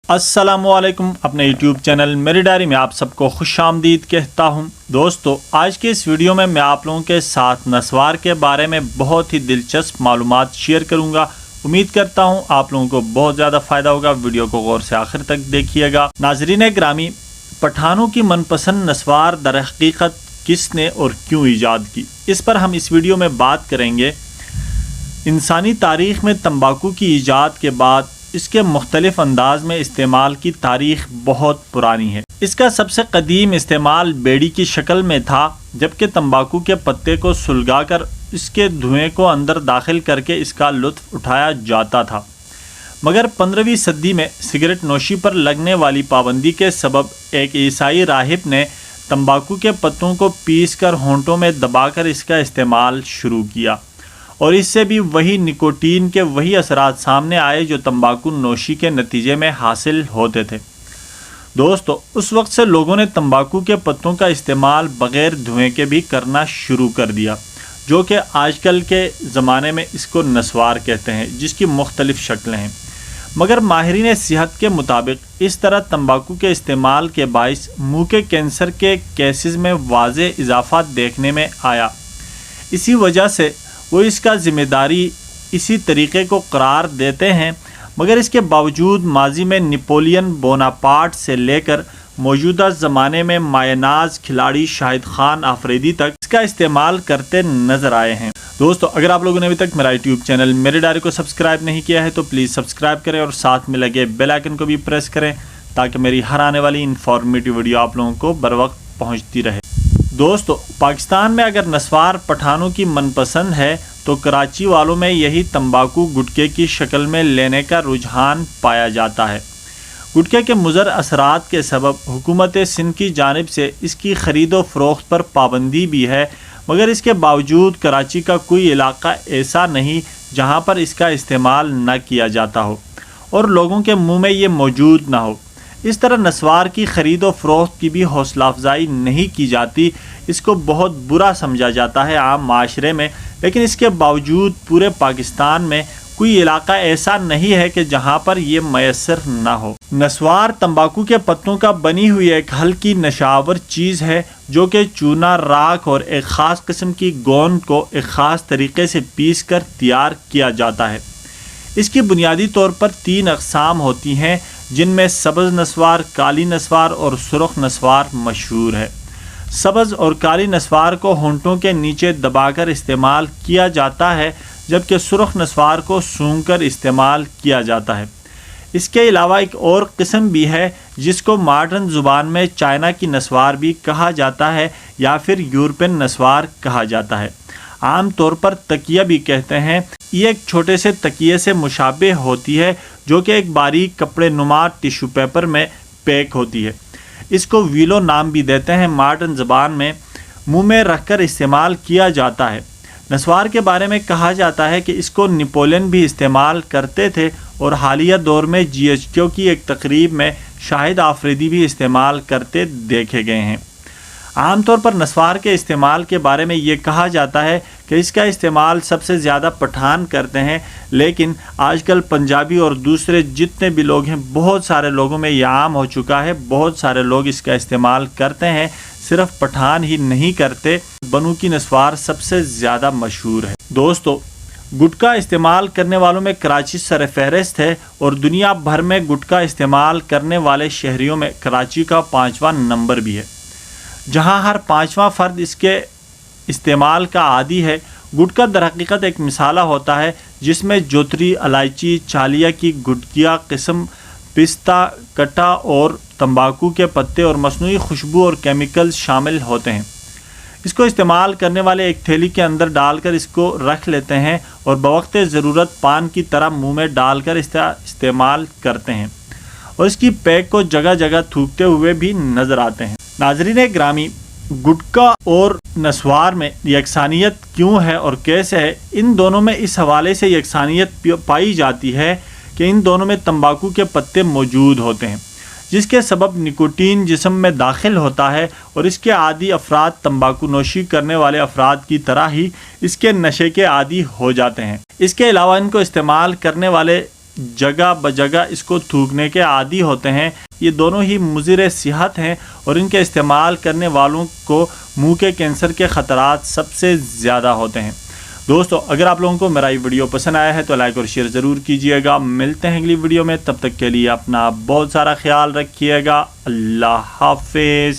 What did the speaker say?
السلام علیکم، اپنے یوٹیوب چینل میری ڈائری میں آپ سب کو خوش آمدید کہتا ہوں۔ دوستو، آج کے اس ویڈیو میں آپ لوگوں کے ساتھ نسوار کے بارے میں بہت ہی دلچسپ معلومات شیئر کروں گا۔ امید کرتا ہوں آپ لوگوں کو بہت زیادہ فائدہ ہوگا۔ ویڈیو کو غور سے آخر تک دیکھیے گا۔ ناظرین گرامی، پٹھانوں کی من پسند نسوار در حقیقت کس نے اور کیوں ایجاد کی، اس پر ہم اس ویڈیو میں بات کریں گے۔ انسانی تاریخ میں تمباکو کی ایجاد کے بعد اس کے مختلف انداز میں استعمال کی تاریخ بہت پرانی ہے۔ اس کا سب سے قدیم استعمال بیڑی کی شکل میں تھا، جبکہ تمباکو کے پتے کو سلگا کر اس کے دھوئیں کو اندر داخل کر کے اس کا لطف اٹھایا جاتا تھا۔ مگر 15ویں صدی میں سگریٹ نوشی پر لگنے والی پابندی کے سبب ایک عیسائی راہب نے تمباکو کے پتوں کو پیس کر ہونٹوں میں دبا کر اس کا استعمال شروع کیا، اور اس سے بھی وہی نکوٹین کے وہی اثرات سامنے آئے جو تمباکو نوشی کے نتیجے میں حاصل ہوتے تھے۔ دوستو، اس وقت سے لوگوں نے تمباکو کے پتوں کا استعمال بغیر دھوئیں کے بھی کرنا شروع کر دیا، جو کہ آج کل کے زمانے میں اس کو نسوار کہتے ہیں، جس کی مختلف شکلیں ہیں۔ مگر ماہرین صحت کے مطابق اس طرح تمباکو کے استعمال کے باعث منہ کے کینسر کے کیسز میں واضح اضافہ دیکھنے میں آیا۔ اسی وجہ سے وہ اس کا ذمہ داری اسی طریقے کو قرار دیتے ہیں، مگر اس کے باوجود ماضی میں نپولین بوناپارٹ سے لے کر موجودہ زمانے میں مایہ ناز کھلاڑی شاہد خان آفریدی تک اس کا استعمال کرتے نظر آئے ہیں۔ دوستو، اگر آپ لوگوں نے ابھی تک میرا یوٹیوب چینل میری ڈائری کو سبسکرائب نہیں کیا ہے تو پلیز سبسکرائب کریں اور ساتھ میں لگے بیل آئیکن کو بھی پریس کریں تاکہ میری ہر آنے والی انفارمیٹیو ویڈیو آپ لوگوں کو بر وقت پہنچتی رہے۔ دوستو، پاکستان میں اگر نسوار پٹھانوں کی من پسند ہے تو کراچی والوں میں یہی تمباکو گٹکے کی شکل میں لینے کا رجحان پایا جاتا ہے۔ گٹکے کے مضر اثرات کے سبب حکومت سندھ کی جانب سے اس کی خرید و فروخت پر پابندی بھی ہے، مگر اس کے باوجود کراچی کا کوئی علاقہ ایسا نہیں جہاں پر اس کا استعمال نہ کیا جاتا ہو اور لوگوں کے منہ میں یہ موجود نہ ہو۔ اس طرح نسوار کی خرید و فروخت کی بھی حوصلہ افزائی نہیں کی جاتی، اس کو بہت برا سمجھا جاتا ہے عام معاشرے میں، لیکن اس کے باوجود پورے پاکستان میں کوئی علاقہ ایسا نہیں ہے کہ جہاں پر یہ میسر نہ ہو۔ نسوار تمباکو کے پتوں کا بنی ہوئی ایک ہلکی نشاور چیز ہے جو کہ چونا، راکھ اور ایک خاص قسم کی گوند کو ایک خاص طریقے سے پیس کر تیار کیا جاتا ہے۔ اس کی بنیادی طور پر 3 اقسام ہوتی ہیں، جن میں سبز نسوار، کالی نسوار اور سرخ نسوار مشہور ہے۔ سبز اور کالی نسوار کو ہونٹوں کے نیچے دبا کر استعمال کیا جاتا ہے، جبکہ سرخ نسوار کو سونگھ کر استعمال کیا جاتا ہے۔ اس کے علاوہ ایک اور قسم بھی ہے جس کو ماڈرن زبان میں چائنا کی نسوار بھی کہا جاتا ہے یا پھر یورپین نسوار کہا جاتا ہے۔ عام طور پر تکیہ بھی کہتے ہیں۔ یہ ایک چھوٹے سے تکیے سے مشابہ ہوتی ہے جو کہ ایک باریک کپڑے نما ٹیشو پیپر میں پیک ہوتی ہے۔ اس کو ویلو نام بھی دیتے ہیں۔ ماڈرن زبان میں منہ میں رکھ کر استعمال کیا جاتا ہے۔ نسوار کے بارے میں کہا جاتا ہے کہ اس کو نپولین بھی استعمال کرتے تھے اور حالیہ دور میں GHQ کی ایک تقریب میں شاہد آفریدی بھی استعمال کرتے دیکھے گئے ہیں۔ عام طور پر نسوار کے استعمال کے بارے میں یہ کہا جاتا ہے کہ اس کا استعمال سب سے زیادہ پٹھان کرتے ہیں، لیکن آج کل پنجابی اور دوسرے جتنے بھی لوگ ہیں، بہت سارے لوگوں میں یہ عام ہو چکا ہے۔ بہت سارے لوگ اس کا استعمال کرتے ہیں، صرف پٹھان ہی نہیں کرتے۔ بنو کی نسوار سب سے زیادہ مشہور ہے۔ دوستو، گٹکا استعمال کرنے والوں میں کراچی سر فہرست ہے اور دنیا بھر میں گٹکا استعمال کرنے والے شہریوں میں کراچی کا 5واں نمبر بھی ہے، جہاں ہر 5واں فرد اس کے استعمال کا عادی ہے۔ گٹکا در حقیقت ایک مسالہ ہوتا ہے جس میں جوتری، الائچی، چالیا کی گٹکیا قسم، پستہ، کٹا اور تمباکو کے پتے اور مصنوعی خوشبو اور کیمیکلز شامل ہوتے ہیں۔ اس کو استعمال کرنے والے ایک تھیلی کے اندر ڈال کر اس کو رکھ لیتے ہیں اور بوقت ضرورت پان کی طرح منہ میں ڈال کر استعمال کرتے ہیں، اور اس کی پیک کو جگہ جگہ تھوکتے ہوئے بھی نظر آتے ہیں۔ ناظرین گرامی، گٹکا اور نسوار میں یکسانیت کیوں ہے اور کیسے ہے؟ ان دونوں میں اس حوالے سے یکسانیت پائی جاتی ہے کہ ان دونوں میں تمباکو کے پتے موجود ہوتے ہیں، جس کے سبب نکوٹین جسم میں داخل ہوتا ہے اور اس کے عادی افراد تمباکو نوشی کرنے والے افراد کی طرح ہی اس کے نشے کے عادی ہو جاتے ہیں۔ اس کے علاوہ ان کو استعمال کرنے والے جگہ بجگہ اس کو تھوکنے کے عادی ہوتے ہیں، یہ دونوں ہی مضر صحت ہیں اور ان کے استعمال کرنے والوں کو منہ کے کینسر کے خطرات سب سے زیادہ ہوتے ہیں۔ دوستو اگر آپ لوگوں کو میرا یہ ویڈیو پسند آیا ہے تو لائک اور شیئر ضرور کیجئے گا۔ ملتے ہیں اگلی ویڈیو میں، تب تک کے لیے اپنا بہت سارا خیال رکھیے گا۔ اللہ حافظ۔